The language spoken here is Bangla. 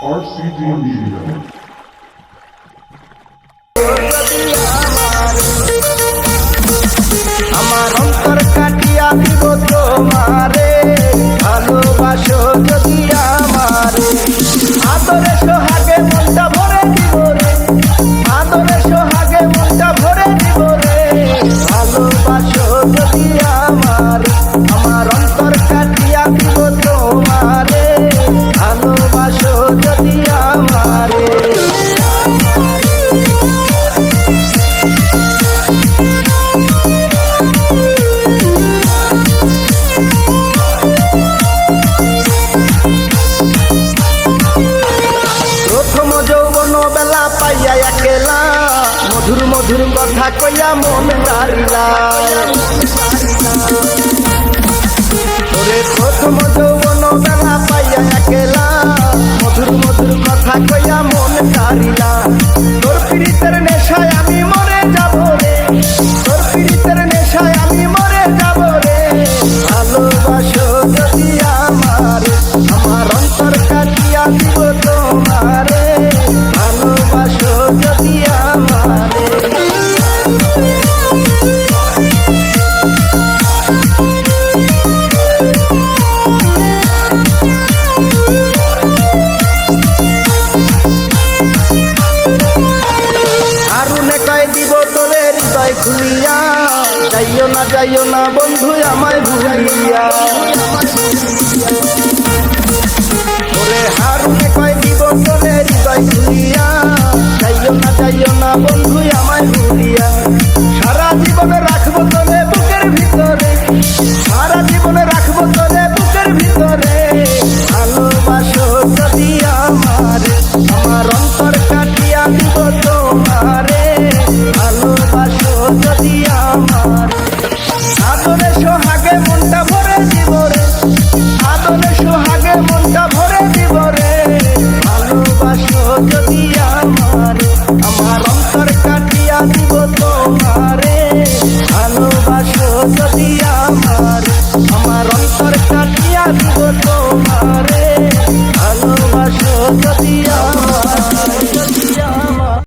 RCD Media. আমার অন্তর কাটিয়া দিব তোমারে, ভালোবাসো যদি আমারে। আদরে সোহাগে মনটা ভরে দিব রে, আদরে সোহাগে মনটা ভরে দিব রে, ভালোবাসো যদি আমারে। আমার অন্তর কাটিয়া দিব তোমারে, ভালোবাসো যদি আমারে। প্রথম যৌবন বেলা পাইয়া একেলা, মধুর মধুর কথা কইয়া মন তারিলা। ওরে প্রথম যৌবন বেলা পাইয়া একেলা, মধুর মধুর কথা কইয়া মন তারিলা। তোর পীড়িতের নেশায় আমি মরে যাব রে, তোর পীড়িতের নেশায় আমি মরে যাব রে, ভালোবাসো যদি আমারে। আমার অন্তর কাটিয়া দিব তোমারে, ভালোবাসো যদি আমারে। আরুনে কয় দিব তোরে হৃদয় খুলিয়া, যাইও না বন্ধু আমায় ভুলিয়া। ওরে হারুনে কয় দিব তোরে হৃদয় খুলিয়া, যাইও না বন্ধু আমায় ভুলিয়া। সারা জীবনে রাখবো তোরে বুকের ভিতরে, সারা জীবনে রাখবো তোরে বুকের ভিতরে, ভালোবাসো যদি আমারে। আমার অন্তর কাটিয়া দিব তোমারে, ভালোবাসো যদি আমারে। আদরে সোহাগে মনটা ভরে দিব রে, আদরে সোহাগে মনটা ভরে দিব রে, ভালোবাসো যদি আমারে। আমার অন্তর কাটিয়া দিব তোমারে, ভালোবাসো যদি আমারে। আমার অন্তর কাটিয়া দিব তোমারে,